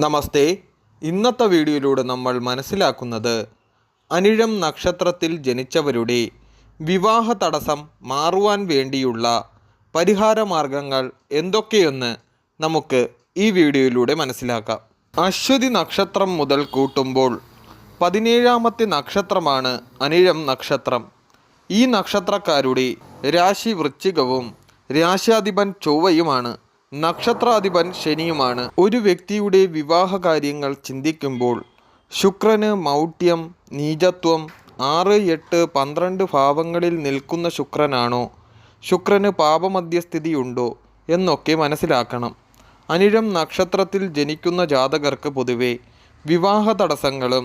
നമസ്തേ. ഇന്നത്തെ വീഡിയോയിലൂടെ നമ്മൾ മനസ്സിലാക്കുന്നത് അനിഴം നക്ഷത്രത്തിൽ ജനിച്ചവരുടെ വിവാഹ തടസ്സം മാറുവാൻ വേണ്ടിയുള്ള പരിഹാരമാർഗങ്ങൾ എന്തൊക്കെയെന്ന് നമുക്ക് ഈ വീഡിയോയിലൂടെ മനസ്സിലാക്കാം. അശ്വതി നക്ഷത്രം മുതൽ കൂട്ടുമ്പോൾ 17ാമത്തെ നക്ഷത്രമാണ് അനിഴം നക്ഷത്രം. ഈ നക്ഷത്രക്കാരുടെ രാശി വൃശ്ചികവും രാശ്യാധിപൻ ചൊവ്വയുമാണ്. നക്ഷത്രാധിപൻ ശനിയുമാണ്. ഒരു വ്യക്തിയുടെ വിവാഹ കാര്യങ്ങൾ ചിന്തിക്കുമ്പോൾ ശുക്രന് മൗഢ്യം, നീചത്വം, 6, 8, 12 ഭാവങ്ങളിൽ നിൽക്കുന്ന ശുക്രനാണോ, ശുക്രന് പാപമധ്യസ്ഥിതിയുണ്ടോ എന്നൊക്കെ മനസ്സിലാക്കണം. അനിഴം നക്ഷത്രത്തിൽ ജനിക്കുന്ന ജാതകർക്ക് പൊതുവെ വിവാഹ തടസ്സങ്ങളും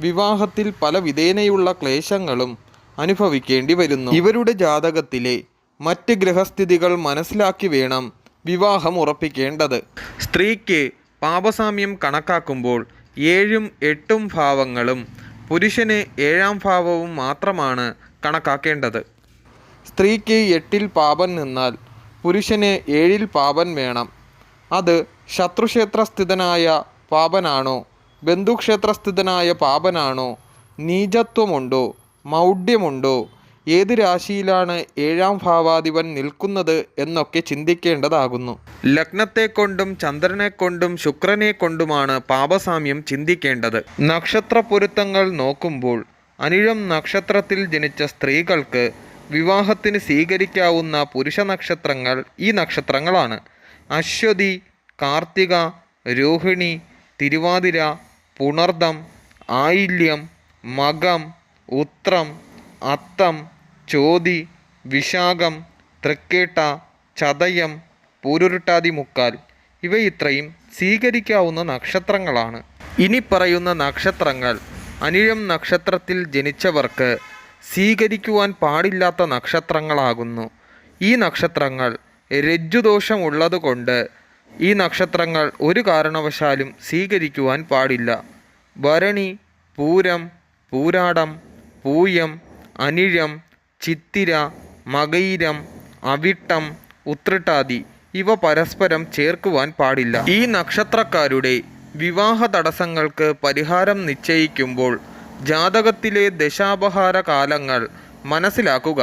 വിവാഹത്തിൽ പല വിധേനയുള്ള ക്ലേശങ്ങളും അനുഭവിക്കേണ്ടി വരുന്നു. ഇവരുടെ ജാതകത്തിലെ മറ്റ് ഗ്രഹസ്ഥിതികൾ മനസ്സിലാക്കി വേണം വിവാഹം ഉറപ്പിക്കേണ്ടത്. സ്ത്രീക്ക് പാപസാമ്യം കണക്കാക്കുമ്പോൾ 7ഉം 8ഉം ഭാവങ്ങളും പുരുഷന് 7ാം ഭാവവും മാത്രമാണ് കണക്കാക്കേണ്ടത്. സ്ത്രീക്ക് 8ൽ പാപൻ നിന്നാൽ പുരുഷന് 7ൽ പാപൻ വേണം. അത് ശത്രുക്ഷേത്രസ്ഥിതനായ പാപനാണോ, ബന്ധുക്ഷേത്രസ്ഥിതനായ പാപനാണോ, നീചത്വമുണ്ടോ, മൗഢ്യമുണ്ടോ, ഏത് രാശിയിലാണ് 7ാം ഭാവാധിപൻ നിൽക്കുന്നത് എന്നൊക്കെ ചിന്തിക്കേണ്ടതാകുന്നു. ലഗ്നത്തെക്കൊണ്ടും ചന്ദ്രനെക്കൊണ്ടും ശുക്രനെക്കൊണ്ടുമാണ് പാപസാമ്യം ചിന്തിക്കേണ്ടത്. നക്ഷത്ര പൊരുത്തങ്ങൾ നോക്കുമ്പോൾ അനിഴം നക്ഷത്രത്തിൽ ജനിച്ച സ്ത്രീകൾക്ക് വിവാഹത്തിന് സ്വീകരിക്കാവുന്ന പുരുഷ നക്ഷത്രങ്ങൾ ഈ നക്ഷത്രങ്ങളാണ്: അശ്വതി, കാർത്തിക, രോഹിണി, തിരുവാതിര, പുണർദം, ആയില്യം, മകം, ഉത്രം, അത്തം, ചോതി, വിശാഖം, തൃക്കേട്ട, ചതയം, പൂരുരുട്ടാതി മുക്കാൽ. ഇവ ഇത്രയും സ്വീകരിക്കാവുന്ന നക്ഷത്രങ്ങളാണ്. ഇനി പറയുന്ന നക്ഷത്രങ്ങൾ അനിഴം നക്ഷത്രത്തിൽ ജനിച്ചവർക്ക് സ്വീകരിക്കുവാൻ പാടില്ലാത്ത നക്ഷത്രങ്ങളാകുന്നു. ഈ നക്ഷത്രങ്ങൾ രജ്ജുദോഷമുള്ളതുകൊണ്ട് ഈ നക്ഷത്രങ്ങൾ ഒരു കാരണവശാലും സ്വീകരിക്കുവാൻ പാടില്ല. ഭരണി, പൂരം, പൂരാടം, പൂയം, അനിഴം, ചിത്തിര, മകയിരം, അവിട്ടം, ഉത്രട്ടാതി ഇവ പരസ്പരം ചേർക്കുവാൻ പാടില്ല. ഈ നക്ഷത്രക്കാരുടെ വിവാഹ തടസ്സങ്ങൾക്ക് പരിഹാരം നിശ്ചയിക്കുമ്പോൾ ജാതകത്തിലെ ദശാപഹാര കാലങ്ങൾ മനസ്സിലാക്കുക.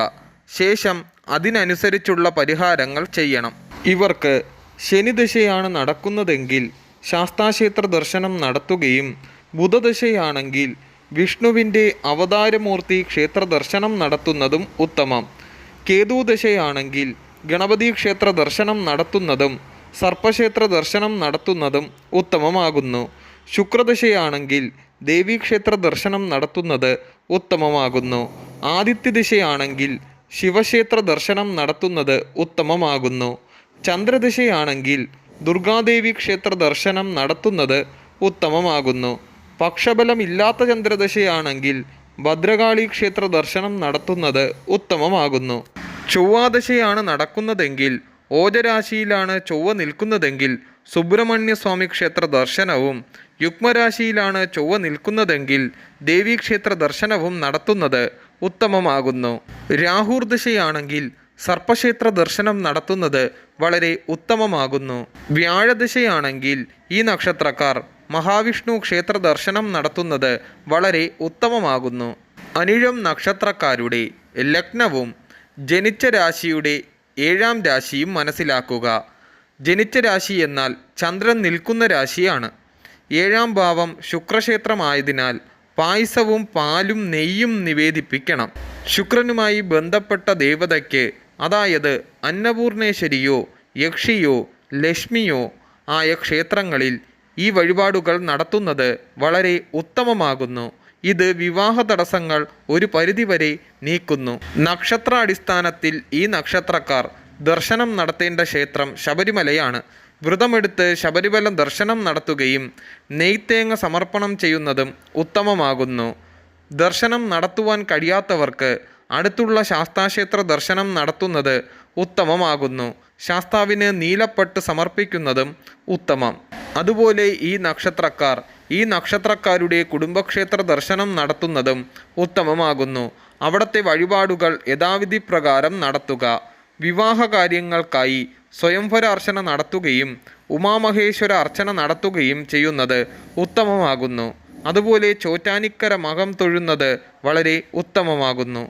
ശേഷം അതിനനുസരിച്ചുള്ള പരിഹാരങ്ങൾ ചെയ്യണം. ഇവർക്ക് ശനിദശയാണ് നടക്കുന്നതെങ്കിൽ ശാസ്താക്ഷേത്ര ദർശനം നടത്തുകയും ബുധദശയാണെങ്കിൽ വിഷ്ണുവിൻ്റെ അവതാരമൂർത്തി ക്ഷേത്ര ദർശനം നടത്തുന്നതും ഉത്തമം. കേതുദശയാണെങ്കിൽ ഗണപതി ക്ഷേത്ര ദർശനം നടത്തുന്നതും സർപ്പക്ഷേത്ര ദർശനം നടത്തുന്നതും ഉത്തമമാകുന്നു. ശുക്രദശയാണെങ്കിൽ ദേവീക്ഷേത്ര ദർശനം നടത്തുന്നത് ഉത്തമമാകുന്നു. ആദിത്യദശയാണെങ്കിൽ ശിവക്ഷേത്ര ദർശനം നടത്തുന്നത് ഉത്തമമാകുന്നു. ചന്ദ്രദശയാണെങ്കിൽ ദുർഗാദേവി ക്ഷേത്ര ദർശനം നടത്തുന്നത് ഉത്തമമാകുന്നു. പക്ഷബലമില്ലാത്ത ചന്ദ്രദശയാണെങ്കിൽ ഭദ്രകാളി ക്ഷേത്ര ദർശനം നടത്തുന്നത് ഉത്തമമാകുന്നു. ചൊവ്വാദശയാണ് നടക്കുന്നതെങ്കിൽ ഓജരാശിയിലാണ് ചൊവ്വ നിൽക്കുന്നതെങ്കിൽ സുബ്രഹ്മണ്യസ്വാമി ക്ഷേത്ര ദർശനവും, യുഗ്മരാശിയിലാണ് ചൊവ്വ നിൽക്കുന്നതെങ്കിൽ ദേവീക്ഷേത്ര ദർശനവും നടത്തുന്നത് ഉത്തമമാകുന്നു. രാഹുർദശയാണെങ്കിൽ സർപ്പക്ഷേത്ര ദർശനം നടത്തുന്നത് വളരെ ഉത്തമമാകുന്നു. വ്യാഴദശയാണെങ്കിൽ ഈ നക്ഷത്രക്കാർ മഹാവിഷ്ണു ക്ഷേത്ര ദർശനം നടത്തുന്നത് വളരെ ഉത്തമമാകുന്നു. അനിഴം നക്ഷത്രക്കാരുടെ ലഗ്നവും ജനിച്ച രാശിയുടെ 7ാം രാശിയും മനസ്സിലാക്കുക. ജനിച്ച രാശി എന്നാൽ ചന്ദ്രൻ നിൽക്കുന്ന രാശിയാണ്. 7ാം ഭാവം ശുക്രക്ഷേത്രമായതിനാൽ പായസവും പാലും നെയ്യും നിവേദിപ്പിക്കണം. ശുക്രനുമായി ബന്ധപ്പെട്ട ദേവതയ്ക്ക്, അതായത് അന്നപൂർണേശ്വരിയോ യക്ഷിയോ ലക്ഷ്മിയോ ആയ ക്ഷേത്രങ്ങളിൽ ഈ വഴിപാടുകൾ നടത്തുന്നത് വളരെ ഉത്തമമാകുന്നു. ഇത് വിവാഹ തടസ്സങ്ങൾ ഒരു പരിധിവരെ നീക്കുന്നു. നക്ഷത്രാടിസ്ഥാനത്തിൽ ഈ നക്ഷത്രക്കാർ ദർശനം നടത്തേണ്ട ക്ഷേത്രം ശബരിമലയാണ്. വ്രതമെടുത്ത് ശബരിമല ദർശനം നടത്തുകയും നെയ്ത്തേങ്ങ സമർപ്പണം ചെയ്യുന്നതും ഉത്തമമാകുന്നു. ദർശനം നടത്തുവാൻ കഴിയാത്തവർക്ക് അടുത്തുള്ള ശാസ്താക്ഷേത്ര ദർശനം നടത്തുന്നത് ഉത്തമമാകുന്നു. ശാസ്താവിന് നീലപ്പട്ട് സമർപ്പിക്കുന്നതും ഉത്തമം. അതുപോലെ ഈ നക്ഷത്രക്കാരുടെ കുടുംബക്ഷേത്ര ദർശനം നടത്തുന്നതും ഉത്തമമാകുന്നു. അവിടുത്തെ വഴിപാടുകൾ യഥാവിധി പ്രകാരം നടത്തുക. വിവാഹ കാര്യങ്ങൾക്കായി സ്വയംവര അർച്ചന നടത്തുകയും ഉമാമഹേശ്വര അർച്ചന നടത്തുകയും ചെയ്യുന്നത് ഉത്തമമാകുന്നു. അതുപോലെ ചോറ്റാനിക്കര മകം തൊഴുന്നത് വളരെ ഉത്തമമാകുന്നു.